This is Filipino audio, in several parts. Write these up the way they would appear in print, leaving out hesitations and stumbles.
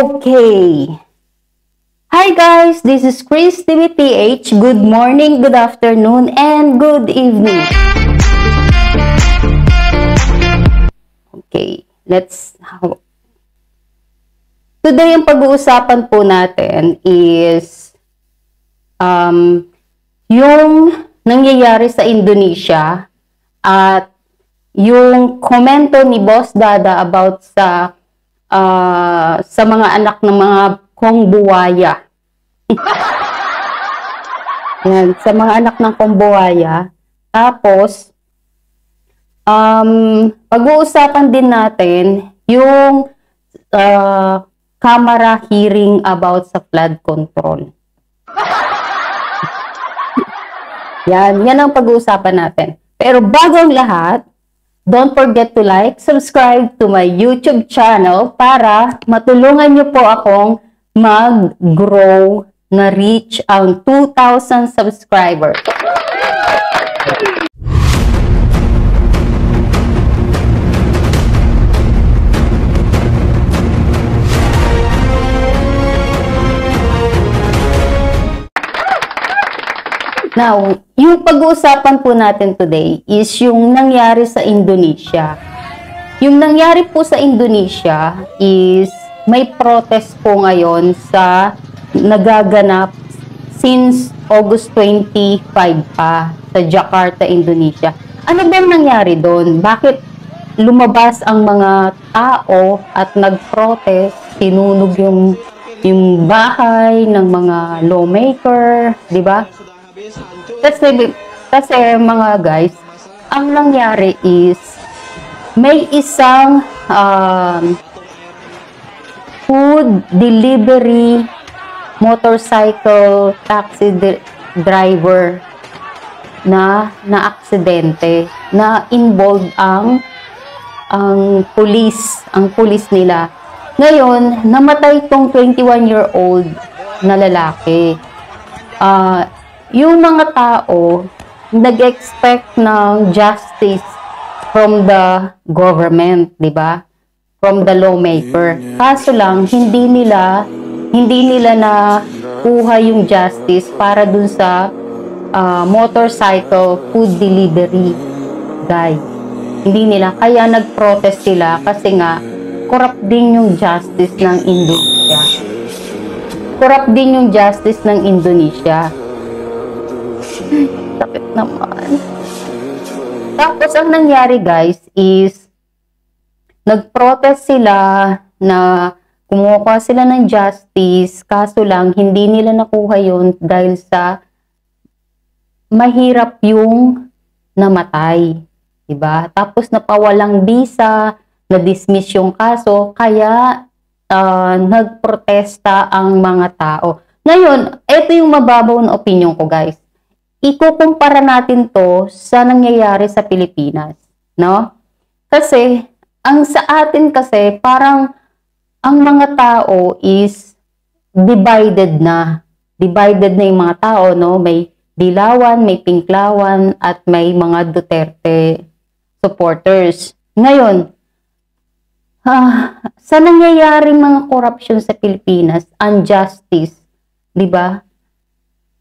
Okay. Hi guys, this is Chris TVPH. Good morning, good afternoon, and good evening. Okay, today ang pag-uusapan po natin is yung nangyayari sa Indonesia at yung komento ni Boss Dada about sa mga anak ng mga kong buwaya. Yan, sa mga anak ng kong buwaya. Tapos, pag-uusapan din natin yung camera hearing about sa flood control. Yan ang pag-uusapan natin. Pero bago ang lahat, don't forget to like, subscribe to my YouTube channel para matulungan niyo po akong mag-grow na reach ang 2,000 subscribers. Now, yung pag-uusapan po natin today is yung nangyari sa Indonesia. Yung nangyari po sa Indonesia is may protest po ngayon sa nagaganap since August 25 pa sa Jakarta, Indonesia. Ano bang nangyari doon? Bakit lumabas ang mga tao at nag-protest, sinunog yung bahay ng mga lawmaker, di ba? Kasi mga guys, ang nangyari is may isang food delivery motorcycle taxi driver na aksidente, na involved ang pulis nila. Ngayon, namatay tong 21-year-old na lalaki. Yung mga tao nag-expect ng justice from the government, di ba? From the lawmaker. Kaso lang, hindi nila na kuha yung justice para dun sa motorcycle food delivery guy. Hindi nila. Kaya nag-protest sila kasi nga, corrupt din yung justice ng Indonesia. Corrupt din yung justice ng Indonesia. Sakit naman. Tapos ang nangyari guys is nag-protest sila na kumuha sila ng justice, kaso lang hindi nila nakuha yun dahil sa mahirap yung namatay, diba? Tapos napawalang visa, na-dismiss yung kaso, kaya nagprotesta ang mga tao. Ngayon, ito yung mababaw na opinion ko guys. Ikukumpara natin to sa nangyayari sa Pilipinas, no? Kasi, ang sa atin kasi, parang ang mga tao is divided na. Divided na yung mga tao, no? May Dilawan, may Pinklawan, at may mga Duterte supporters. Ngayon, sa nangyayaring mga corruption sa Pilipinas, injustice, di ba?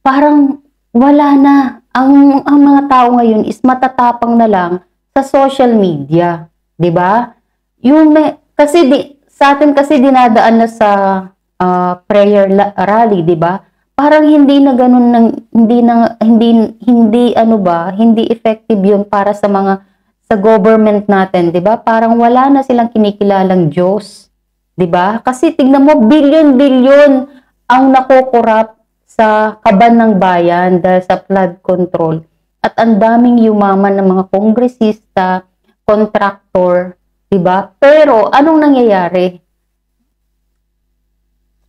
Parang wala na. Ang mga tao ngayon is matatapang na lang sa social media, 'di ba? Sa atin kasi dinadaan na sa prayer rally, 'di ba? Parang hindi na ganoon hindi effective 'yun para sa government natin, 'di ba? Parang wala na silang kinikilalang Diyos, 'di ba? Kasi tignan mo, bilyon-bilyon ang nakokorrupt sa kaban ng bayan dahil sa flood control. At ang daming yumaman ng mga kongresista, kontraktor, diba? Pero, anong nangyayari?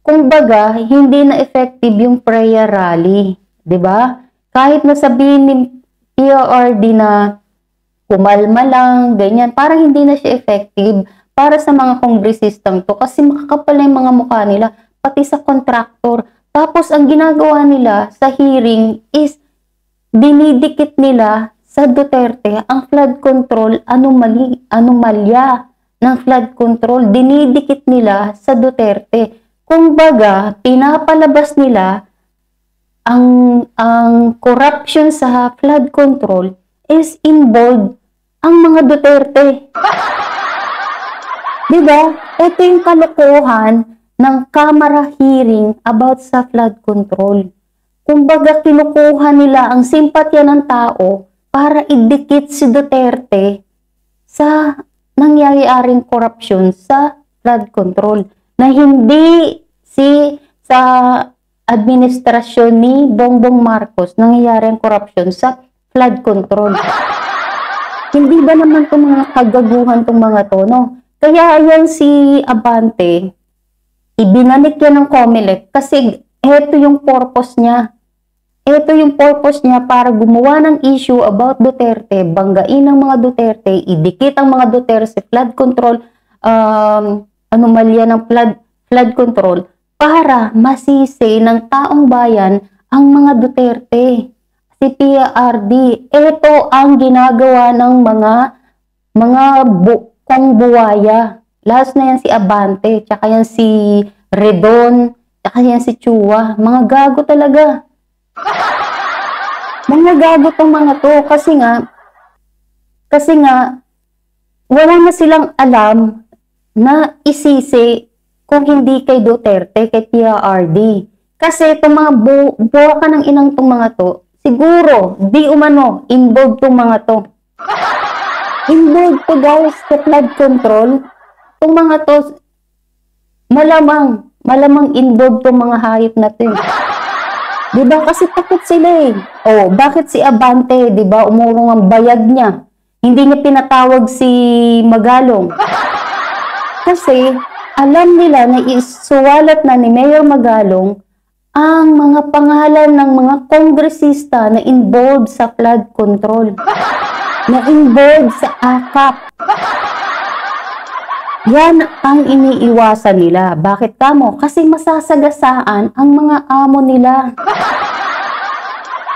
Kumbaga, hindi na effective yung prayer rally, diba? Kahit nasabihin ni PRRD na kumalma lang, ganyan, parang hindi na siya effective para sa mga kongresistang to kasi makakapal na yung mga mukha nila, pati sa kontraktor. Tapos, ang ginagawa nila sa hearing is dinidikit nila sa Duterte ang flood control anomalya ng flood control. Dinidikit nila sa Duterte. Kumbaga, pinapalabas nila ang corruption sa flood control is involved ang mga Duterte. Diba? Ito yung kalokohan ng Kamara hearing about sa flood control. Kumbaga, kinukuha nila ang simpatya ng tao para idikit si Duterte sa nangyayaring korupsyon sa flood control na hindi sa administrasyon ni Bongbong Marcos nangyayari ang korupsyon sa flood control. Hindi ba naman itong mga kagaguhan itong mga to, no? Kaya yan si Abante, ibinalik yan ng COMELEC kasi ito yung purpose niya. Ito yung purpose niya para gumawa ng issue about Duterte, banggain ang mga Duterte, idikit ang mga Duterte sa flood control, anomalya ng flood control, para masisi ng taong bayan ang mga Duterte. Si PRD, ito ang ginagawa ng mga kong buwaya. Last na yan si Abante, tsaka yan si Redon, tsaka yan si Chua. Mga gago talaga. Mga gago tong mga to kasi nga wala na silang alam na isisi kung hindi kay Duterte, kay PRD. Kasi itong mga buwa ka ng inang tong mga to, siguro di umano involved tong mga to. Involved to guys sa flood control. Itong mga to malamang involved tong mga hayop na to. Diba? Kasi takot sila eh. Oh, bakit si Abante, diba? Umurong ang bayag niya. Hindi niya pinatawag si Magalong. Kasi alam nila na isuwalat na ni Mayor Magalong ang mga pangalan ng mga kongresista na involved sa flood control. Na involved sa AKAP. Yan ang iniiwasan nila. Bakit kamo? Kasi masasagasaan ang mga amo nila.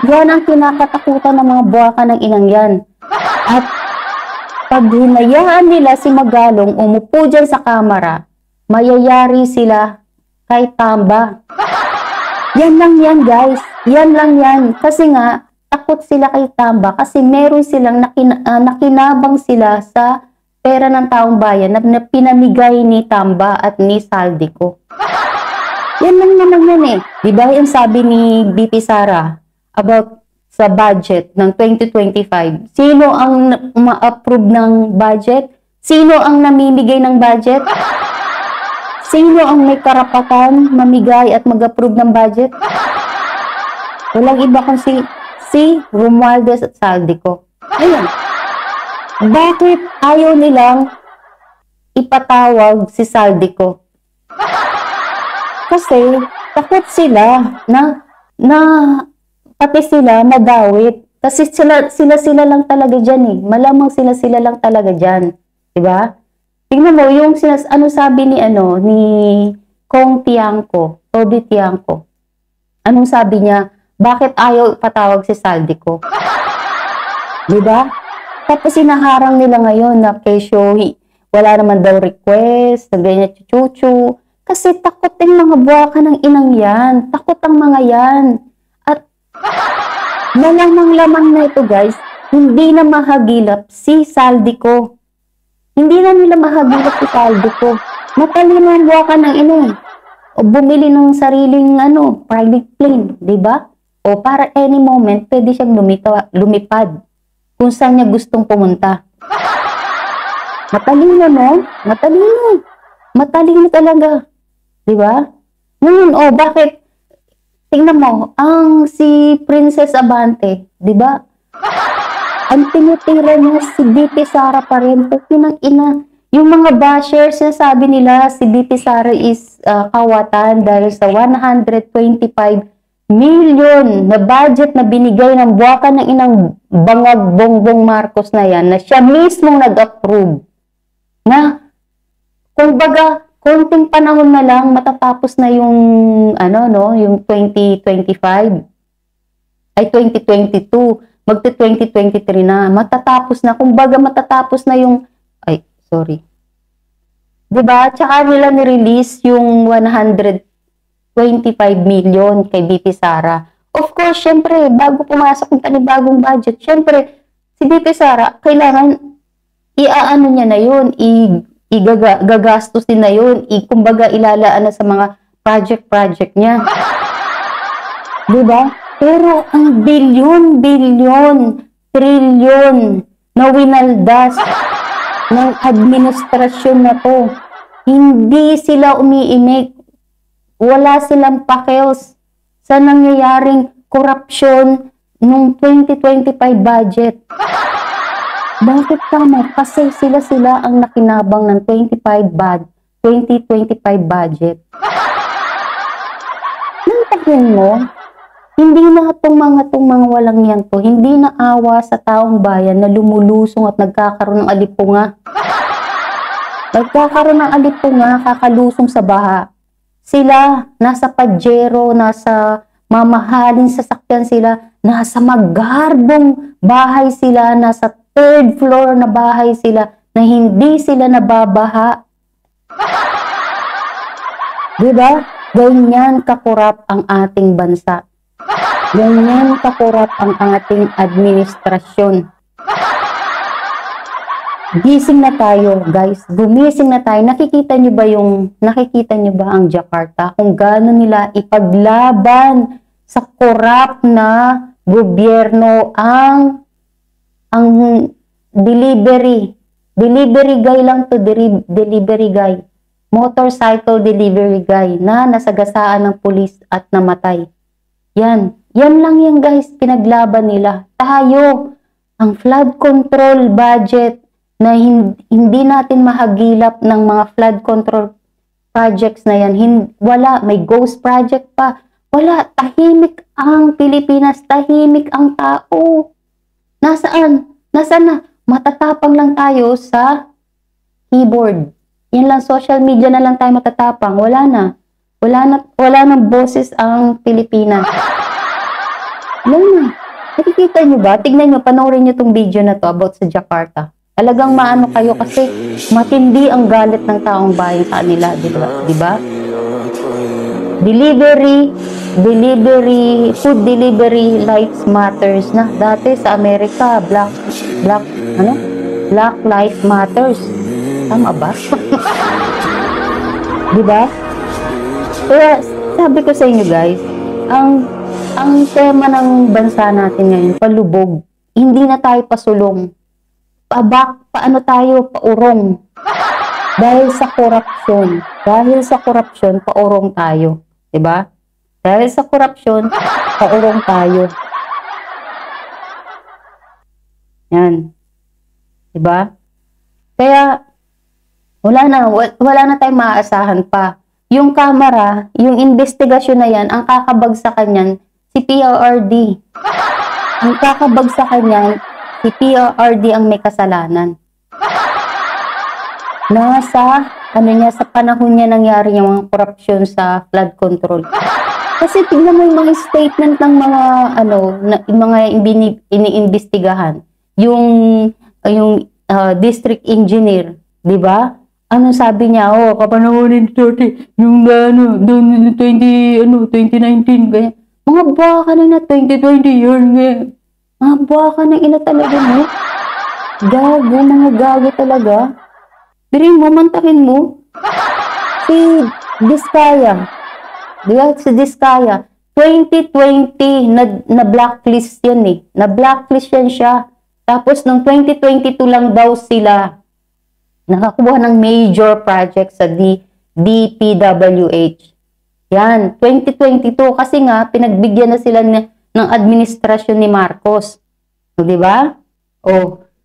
Yan ang kinakatakutan ng mga buwaka ng inang yan. At pag hinayaan nila si Magalong umupo dyan sa kamara, mayayari sila kay Tamba. Yan lang yan guys. Yan lang yan. Kasi nga, takot sila kay Tamba kasi meron silang nakinabang sila sa pera ng taong bayan na pinamigay ni Tamba at ni Saldico. Yan lang naman yan eh. Diba yung sabi ni BP Sara about sa budget ng 2025? Sino ang ma-approve ng budget? Sino ang namimigay ng budget? Sino ang may karapatan mamigay at mag-approve ng budget? Walang iba kung si Romualdez at Saldico. Ayun. Bakit ayaw nilang ipatawag si Saldico? Kasi takot sila na pati sila madawit. Kasi sila lang talaga dyan eh. Malamang sila lang talaga dyan. Diba? Tingnan mo, yung ano sabi ni Kong Tiangco, Toby Tiangco. Anong sabi niya? Bakit ayaw ipatawag si Saldico? Diba? Tapos sinaharang nila ngayon na kesyo wala naman daw request, na ganyan chuchu. Kasi takot yung mga buwaka ng inang yan. Takot ang mga yan. At malamang-lamang na ito guys, hindi na mahagilap si Saldico. Hindi na nila mahagilap si Saldico. Matalino ang buwaka ng ina eh. O bumili ng sariling private plane, di ba? O para any moment, pwede siyang lumipad kung saan niya gustong pumunta. Matalino, no? Matalino. Matalino talaga. Diba? Ngayon, bakit? Tingnan mo, si Princess Abante, diba? Ang tinitira niya si BP Sara pa rin. Pinang-ina. Yung mga bashers na sabi nila, si BP Sara is kawatan dahil sa 125 million na budget na binigay ng buwakan ng inang bangag Bongbong Marcos na yan, na siya mismong nag-approve. Na, kumbaga, konting panahon na lang, matatapos na yung, yung 2025. Ay, 2022. Magti-2023 na. Matatapos na. Kumbaga, matatapos na yung, diba? Tsaka nila ni-release yung 125 25 million kay BP Sara. Of course, syempre, bago pumasok ng panibagong budget, syempre, si BP Sara, kailangan iaano niya na yun, gagastusin na yun, kumbaga ilalaan na sa mga project niya. Diba? Pero ang bilyon, trilyon na winaldas ng administrasyon na to, hindi sila umiimik. Wala silang pakels sa nangyayaring korupsyon nung 2025 budget. Bakit tama? Kasi sila ang nakinabang ng 2025 budget. Nantakin mo, hindi na itong mga walang yan to, hindi na awa sa taong bayan na lumulusong at nagkakaroon ng alipunga. Nagkakaroon ng alipunga, kakalusong sa baha. Sila, nasa Pajero, nasa mamahaling sasakyan sila, nasa magarbong bahay sila, nasa third floor na bahay sila, na hindi sila nababaha. Diba? Ganyan kakurap ang ating bansa. Ganyan kakurap ang ating administrasyon. Gising na tayo, guys. Gumising na tayo. Nakikita nyo ba ang Jakarta? Kung gaano nila ipaglaban sa korap na gobyerno ang delivery. Delivery guy lang to, delivery guy. Motorcycle delivery guy na nasagasaan ng pulis at namatay. Yan lang yan, guys, pinaglaban nila. Tayo, ang flood control budget na hindi natin mahagilap ng mga flood control projects na yan. Wala, may ghost project pa. Wala, tahimik ang Pilipinas, tahimik ang tao. Nasaan? Nasaan na? Matatapang lang tayo sa keyboard. Yan lang, social media na lang tayo matatapang. Wala na. Wala nang boses ang Pilipinas. Alam na. Nakikita nyo ba? Tignan nyo, panoorin nyo tong video na to about sa Jakarta. Talagang maano kayo kasi matindi ang galit ng taong bayan sa kanila, diba? Food delivery lives matters na. Dati sa Amerika, Black Lives Matters. Tama ba? Diba? Kaya sabi ko sa inyo, guys, ang tema ng bansa natin ngayon, palubog. Hindi na tayo pasulong. Paano tayo paurong? Dahil sa korupsyon. Dahil sa korupsyon, paurong tayo. Diba? Dahil sa korupsyon, paurong tayo. Yan. Diba? Kaya, wala na tayong maaasahan pa. Yung kamera, yung investigasyon na yan, ang kakabagsakan yan, si PRRD. Ang kakabagsakan yan, si PRRD ang may kasalanan. Sa panahon niya nangyari yung mga korupsyon sa flood control. Kasi tingnan mo yung mga statement ng mga iniimbestigahan. Yung district engineer, di ba? Ano sabi niya? Kapanahonin 30, yung 2019, ganyan. Mga baka na 2020 yun, ganyan. Mga baka ng ina talaga mo. Mga gago talaga. Birin mo, mantakin mo. Si Diskaya. Diba? Si Diskaya. 2020, na blacklist yan eh. Na blacklist yan siya. Tapos, noong 2022 lang daw sila nakakuha ng major project sa DPWH. Yan, 2022. Kasi nga, pinagbigyan na sila ng administrasyon ni Marcos. O, diba?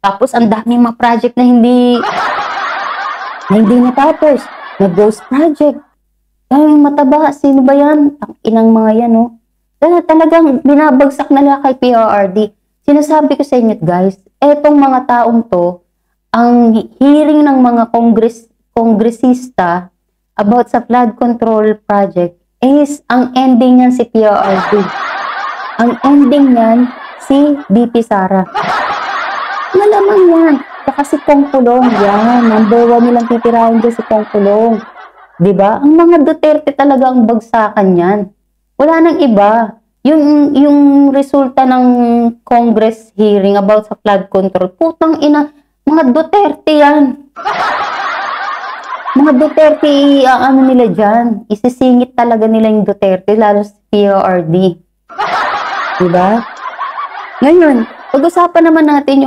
Tapos, ang daming mga project na hindi natapos. Na ghost project. Ay, mataba. Sino ba yan? Ang inang mga yan, no? Talagang binabagsak na nila kay PRRD. Sinasabi ko sa inyo, guys, etong mga taong to, ang hearing ng mga kongresista about sa flood control project is, ang ending niyan si PRRD. Ang ending niyan si BP Sara. Malamang yan. Saka si Kong Kulong, yan. Number 1 nilang titirahin dyan si Kong Kulong. 'Di ba? Ang mga Duterte talaga ang bagsakan yan. Wala nang iba. Yung resulta ng Congress hearing about sa flood control, putang ina, mga Duterte yan. Mga Duterte, ano nila dyan, isisingit talaga nila yung Duterte, lalo sa PRD. Diba? Ngayon, pag-usapan naman natin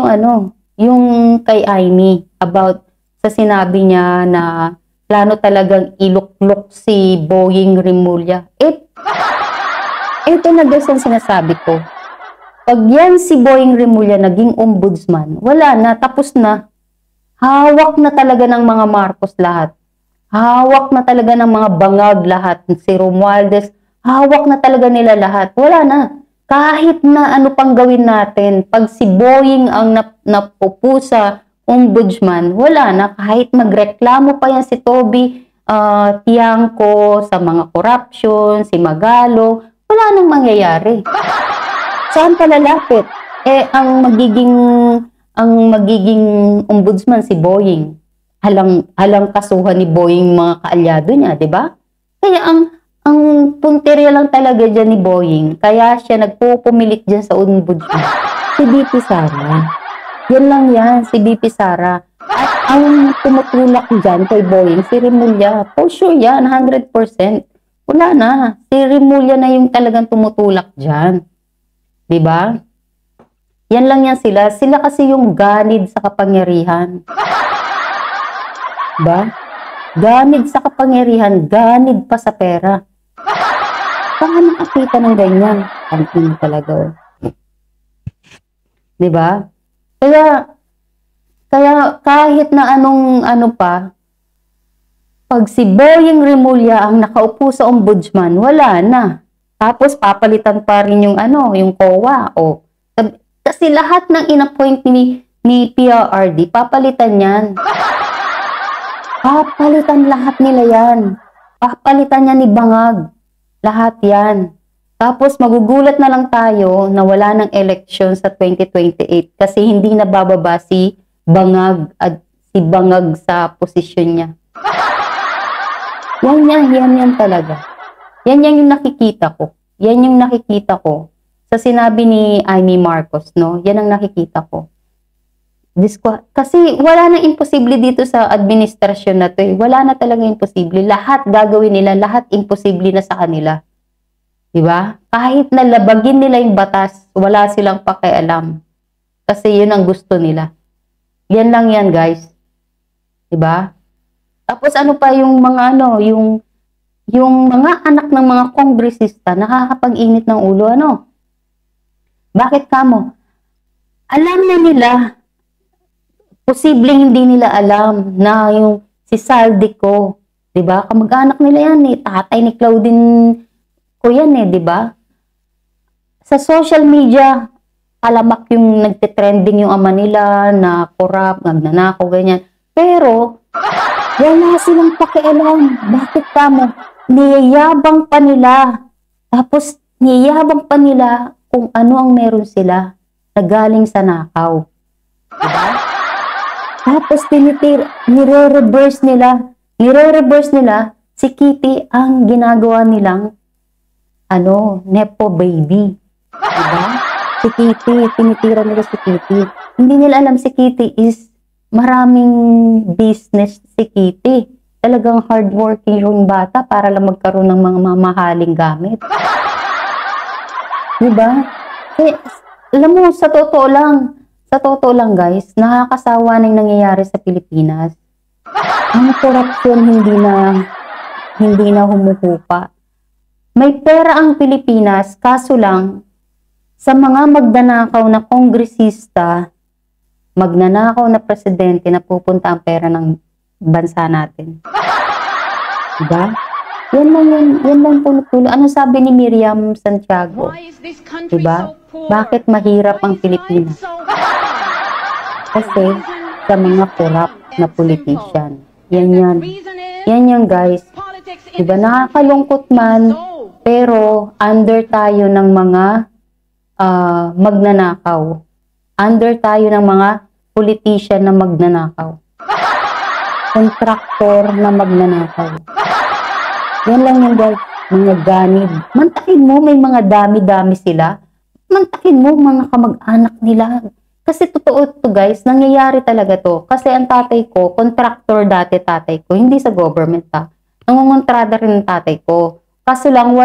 yung kay Amy, about sa sinabi niya na plano talagang iluklok si Boying Rimulya. Ito na guys ang sinasabi ko. Pag yan si Boying Rimulya naging ombudsman, wala na, tapos na. Hawak na talaga ng mga Marcos lahat. Hawak na talaga ng mga bangag lahat. Si Romualdez, hawak na talaga nila lahat. Wala na. Kahit na ano pang gawin natin, pag si Boying ang napupusa ombudsman, wala na. Kahit magreklamo pa yan si Toby Tiangco sa mga corruption, si Magalong, wala nang mangyayari. Saan pa lalapit? Ang magiging ombudsman si Boying. Halang kasuhan ni Boying mga kaalyado niya, 'di ba? Kaya ang punteriya lang talaga diyan ni Boying, kaya siya nagpupumilit diyan sa ombudsman. Si BP Sara. Yan lang yan, si BP Sara. At ang tumutulak diyan kay Boying, si Rimulya. For sure yan, 100%. Wala na. Si Rimulya na yung talagang tumutulak dyan. Diba? Yan lang yan sila. Sila kasi yung ganid sa kapangyarihan. Diba? Ganid sa kapangyarihan, ganid pa sa pera. Saan nakakita ng ganyan? Kantin talaga. Diba? Kaya kahit na ano pa, pag si Boying Rimulya ang nakaupo sa ombudsman, wala na. Tapos papalitan pa rin yung COA. Kasi lahat ng inappoint ni PRRD, papalitan yan. Papalitan lahat nila yan. Papalitan yan ni Bangag. Lahat yan. Tapos magugulat na lang tayo na wala ng election sa 2028 kasi hindi na bababa si Bangag at si Bangag sa posisyon niya. Yan talaga. Yan yung nakikita ko. Yan yung nakikita ko. Sa sinabi ni Amy Marcos, no? Yan ang nakikita ko. Kasi wala nang imposible dito sa administrasyon na to eh. Wala na talaga imposible. Lahat gagawin nila, lahat imposible na sa kanila. Diba? Kahit nalabagin nila yung batas, wala silang pakialam. Kasi yun ang gusto nila. Yan lang yan, guys. Diba? Tapos ano pa yung mga yung mga anak ng mga kongresista nakakapag-init ng ulo, Bakit kamo? Alam na nila, posibleng hindi nila alam na yung si Saldico, 'di ba? Kamag-anak nila yan tatay ni Claudine ko yan 'di ba? Sa social media, alamak yung nagte-trending yung ama nila na corrupt, nagnanakaw, ganyan. Pero wala silang pakialam. Bakit kamo? Niyayabang pa nila. Tapos, niyayabang pa nila kung ano ang meron sila na galing sa nakaw. Diba? Tapos, nire-reverse nila si Kitty ang ginagawa nilang nepo baby. Diba? Si Kitty, tinitira nila si Kitty. Hindi nila alam si Kitty is maraming business si Kitty. Talagang hardworking yung bata para lang magkaroon ng mga mamahaling gamit. Diba? Alam mo, sa totoo lang guys, nakakasawa na yung nangyayari sa Pilipinas. Ang korupsyon hindi na humuhupa. May pera ang Pilipinas, kaso lang, sa mga magnanakaw na kongresista, magnanakaw na presidente na pupunta ang pera ng bansa natin. Diba? Yan lang puno-puno. Ano sabi ni Miriam Santiago? Diba? Bakit mahirap ang Pilipinas? Kasi sa mga corrupt na politician. Yan guys. Diba? Nakakalungkot man, pero under tayo ng mga magnanakaw. Under tayo ng mga politician na magnanakaw. Kontraktor na magnanakaw. Yan lang yung guys, mga ganid. Mantakin mo, may mga dami-dami sila. Mantakin mo, mga kamag-anak nila. Kasi totoo to guys, nangyayari talaga to. Kasi ang tatay ko, contractor dati tatay ko, hindi sa government ha. Nangungontrada rin ang tatay ko. Kaso lang,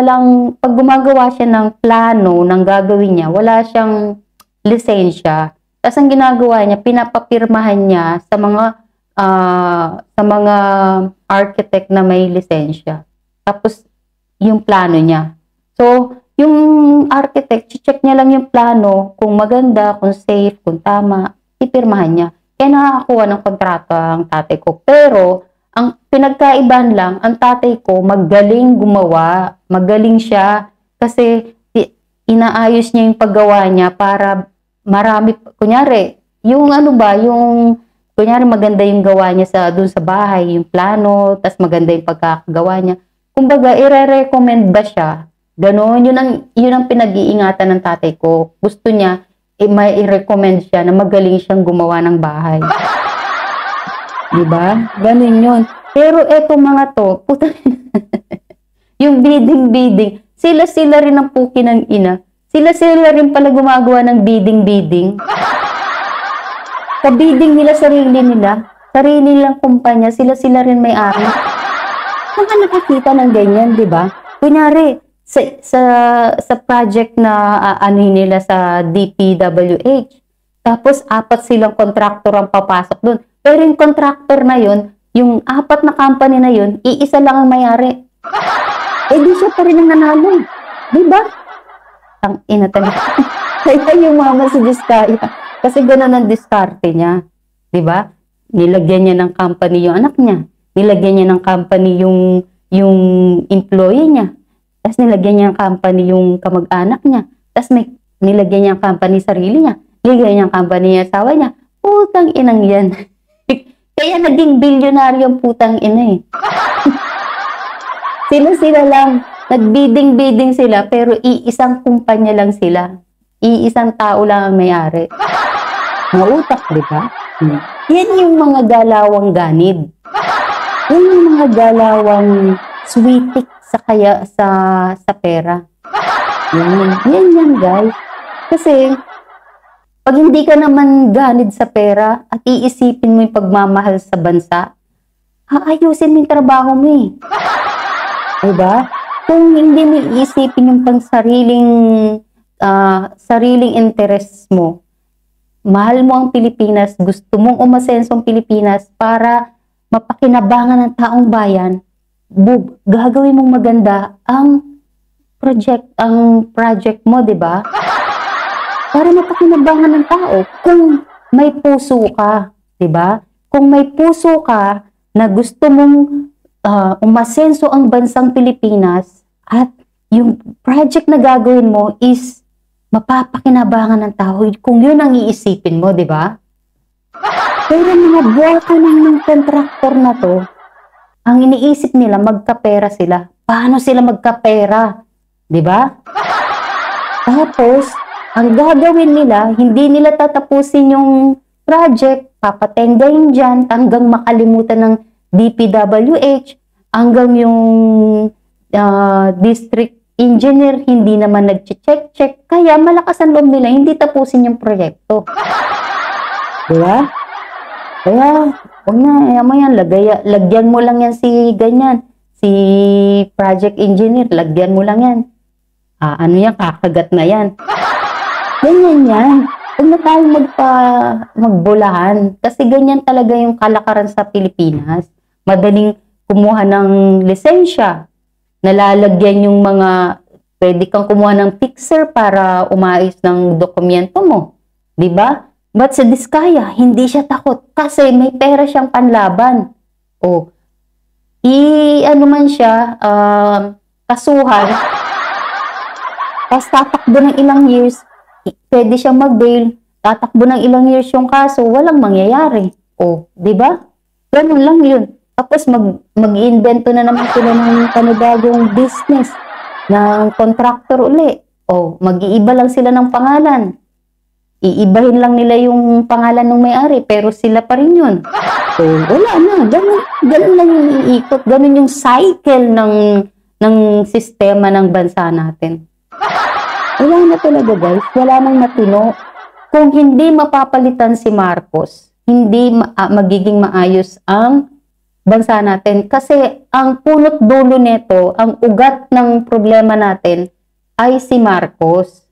pag gumagawa siya ng plano ng gagawin niya, wala siyang lisensya. Tapos ang ginagawa niya, pinapapirmahan niya sa mga architect na may lisensya. Tapos, yung plano niya. So, yung architect, check niya lang yung plano, kung maganda, kung safe, kung tama, ipirmahan niya. Kaya nakakakuha ng kontrata ang tatay ko. Pero, ang pinagkaiban lang, ang tatay ko magaling gumawa, magaling siya kasi inaayos niya yung paggawa niya para marami, kunyari, yung kunyari maganda yung gawa niya dun sa bahay, yung plano, tas maganda yung pagkakagawa niya. Kumbaga, i-recommend ba siya? Ganon, yun ang pinag-iingatan ng tatay ko. Gusto niya, may i-recommend siya na magaling siyang gumawa ng bahay. Diba? Ganun yun. Pero eto mga to, puta yung bidding-bidding, sila-sila rin ang puki ng ina. Sila-sila rin pala gumagawa ng bidding-bidding. Sa bidding nila, sarili nilang kumpanya, sila-sila rin may-ari. Saan ka nakakita ng ganyan, diba? Kunyari, sa project na nila sa DPWH, tapos 4 silang kontraktor ang papasok dun. Pero yung contractor na yun, yung 4 na company na yun, iisa lang ang may-ari. Eh di siya pa rin ang nanalo. Diba? Ang ina talaga. Kaya yung mama si Diskaya. Kasi gano'n ang diskarte niya. Diba? Nilagyan niya ng company yung anak niya. Nilagyan niya ng company yung employee niya. Tapos nilagyan niya ng company yung kamag-anak niya. Tapos nilagyan niya ng company sarili niya. Nilagyan niya ng company yung asawa niya. Putang inang yan. Kaya naging bilyonaryo ang putang ina eh. Sila lang. Nag-bidding sila pero iisang kumpanya lang sila. Iisang tao lang ang may-ari. Mautak, di ba? Yan yung mga galawang ganid. Yan yung mga galawang sweetik sa pera. Yan guys. Kasi pag hindi ka naman ganid sa pera at iisipin mo yung pagmamahal sa bansa, aayusin mo yung trabaho mo eh. Diba? Kung hindi mo iisipin yung pang sariling interest mo, mahal mo ang Pilipinas, gusto mong umasenso ang Pilipinas para mapakinabangan ng taong bayan, gagawin mong maganda ang project mo, diba? Para mapakinabangan ng tao. Kung may puso ka, diba? Kung may puso ka na gusto mong umasenso ang bansang Pilipinas at yung project na gagawin mo is mapapakinabangan ng tao, kung yun ang iisipin mo, diba? Pero mga boka ng contractor na to, ang iniisip nila, magkapera sila. Paano sila magkapera? Diba? Tapos, ang gagawin nila, hindi nila tatapusin yung project, papatengayin dyan, hanggang makalimutan ng DPWH, hanggang yung district engineer, hindi naman nag-check. Kaya malakas ang loob nila, hindi tapusin yung proyekto. Diba? Kaya, huwag na, yan, lagyan mo lang yan si ganyan, si project engineer, lagyan mo lang yan. Ano yan, kakagat na yan. Ganyan yan. Huwag na tayo magbulahan. Kasi ganyan talaga yung kalakaran sa Pilipinas. Madaling kumuha ng lisensya. Nalalagyan yung pwede kang kumuha ng fixer para umayos ng dokumento mo. Diba? But sa Diskaya, hindi siya takot. Kasi may pera siyang panlaban. Ano man siya, kasuhan. Tapos tatakbo ng ilang years, pwede siyang mag-bail, tatakbo ng ilang years yung kaso, walang mangyayari. Di ba? Ganun lang yun. Tapos mag-invento na naman sila ng panibagong business, ng contractor uli. Mag-iiba lang sila ng pangalan. Iibahin lang nila yung pangalan ng may-ari, pero sila pa rin yun. Wala na. Ganun lang yung iikot. Ganun yung cycle ng sistema ng bansa natin. Wala na talaga guys, wala nang matino. Kung hindi mapapalitan si Marcos, hindi magiging maayos ang bansa natin. Kasi ang punot dulo nito, ang ugat ng problema natin ay si Marcos.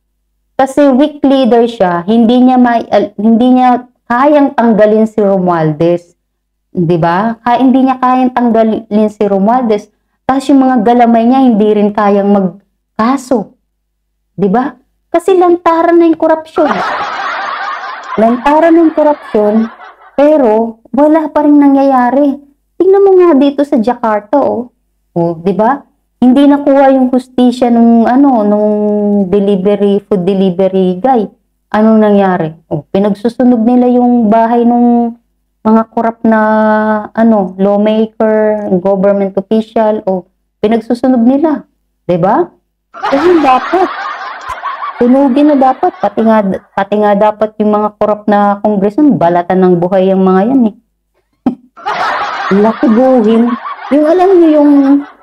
Kasi weak leader siya, hindi niya kayang tanggalin si Romualdez. 'Di ba? Hindi niya kayang tanggalin si Romualdez. Tapos yung mga galamay niya hindi rin kayang magkaso. 'Di ba? Kasi lantaran na yung korupsyon. Lantaran ng korupsyon, pero wala pa rin nangyayari. Tingnan mo nga dito sa Jakarta, oh. Oh, 'di ba? Hindi nakuha yung hustisya nung food delivery guy. Anong nangyari? Oh, pinagsusunog nila yung bahay nung mga korap na lawmaker, government official, o pinagsusunog nila. 'Di ba? Kasi dapat sunugin na dapat, pati nga dapat yung mga korap na congressman, balatan ng buhay yung mga yan eh. Lakiguhin. Yung alam niyo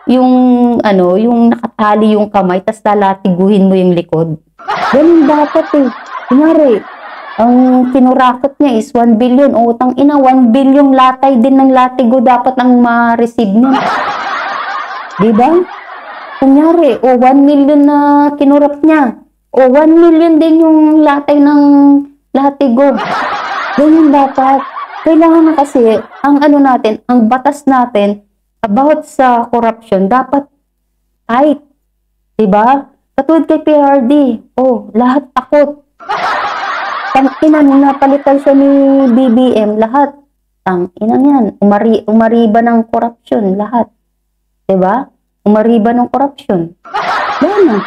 yung nakatali yung kamay, tas lalatiguhin mo yung likod. Ganun dapat eh. Kunyari, ang kinurakot niya is 1 billion. O, utang ina, 1 billion latay din ng latigo dapat ang ma-receive niya. Diba? Kunyari, 1 million na kinurap niya. O 1 million din yung latay ng latigo. Ganyan dapat. Kailangan na kasi, ang batas natin about sa corruption, dapat tight. Diba? Katulad kay PRD. Oh, lahat takot. Tang-ina, napalitan siya ni BBM, lahat. Tang-ina yan. Umariba ng corruption, lahat. Diba? Umariba ng corruption. Wala na.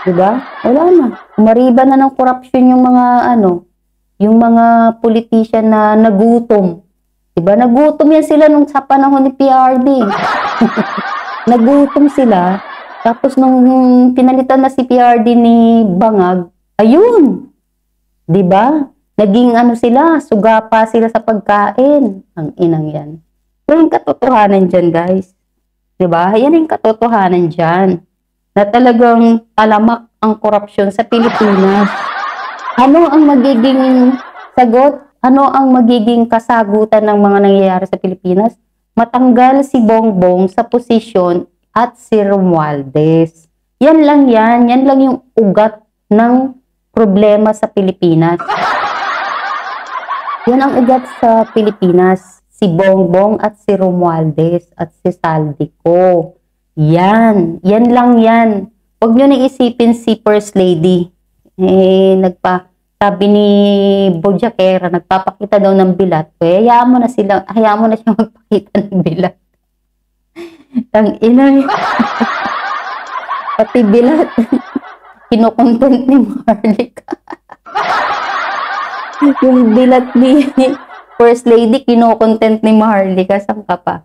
Diba? Wala na. Umariba na ng corruption yung mga politician na nagutom. Diba? Nagutom yan sila nung sa panahon ni PRD. Nagutom sila. Tapos nung pinalitan na si PRD ni Bangag, ayun. Diba? Naging sila, sugapa sila sa pagkain. Ang inang yan. Pero yung katotohanan dyan, guys. Diba? Yan yung katotohanan dyan. Na talagang talamak ang korupsyon sa Pilipinas. Ano ang magiging sagot? Ano ang magiging kasagutan ng mga nangyayari sa Pilipinas? Matanggal si Bongbong sa posisyon at si Romualdez. Yan lang yan. Yan lang yung ugat ng problema sa Pilipinas. Yan ang ugat sa Pilipinas. Si Bongbong at si Romualdez at si Saldico. Yan. Yan lang yan. Huwag nyo naisipin si First Lady. Sabi ni Bojakera, nagpapakita daw ng bilat. Hayaan mo na siya magpakita ng bilat. Tang-ina. Pati bilat. Kinukontent ni Marlica. Yung bilat ni First Lady, kinukontent ni Marlica. Saan ka pa?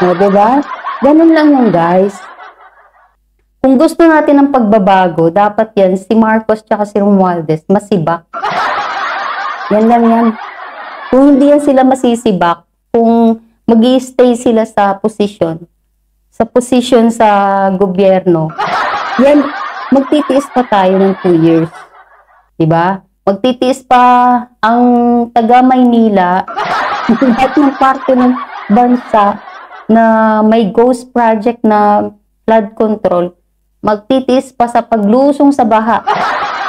O, diba? Ganun lang yan, guys. Kung gusto natin ng pagbabago, dapat yan, si Marcos tsaka si Romualdez, masibak. Yan lang yan. Kung hindi yan sila masisibak, kung mag-i-stay sila sa posisyon sa gobyerno, yan, magtitiis pa tayo ng 2 years. Diba? Magtitiis pa ang taga Maynila, at ng parte ng bansa na may ghost project na flood control, magtitiis pa sa paglusong sa baha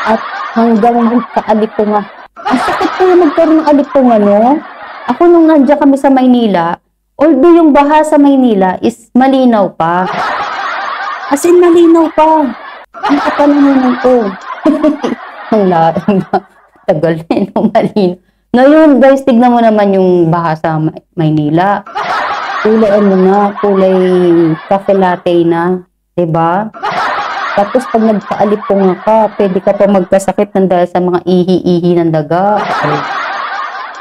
at hanggang magka-alipunga. Ang sakit ko na magkaroon ng alipunga, no? Ako nung nandiyan kami sa Maynila, although yung baha sa Maynila is malinaw pa. As in, malinaw pa. Ang kapalanan ko. Ang tagal na yun, malinaw. Ngayon, guys, tignan mo naman yung baha sa Maynila. Kulay cafe latte na. Diba? Tapos pag nagpaalipunga ka, pwede ka pa magkasakit ng dahil sa mga ihi-ihi ng daga.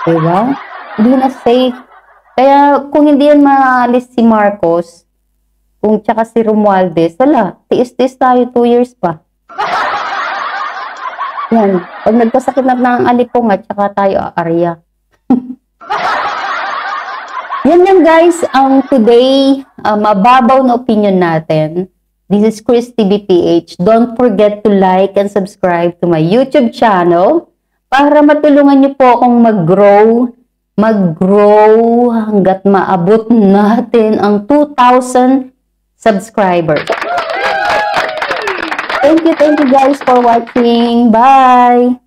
Diba? Hindi na safe. Kaya kung hindi yan maalis si Marcos, kung tsaka si Romualdez, wala, tiis-tiis tayo 2 years pa. Yan. Pag nagkasakit na ng alipunga, tsaka tayo aarya. Yan lang guys, ang today, mababaw na opinion natin. This is Chris TVPH. Don't forget to like and subscribe to my YouTube channel para matulungan niyo po akong mag-grow hanggat maabot natin ang 2,000 subscribers. Thank you guys for watching. Bye!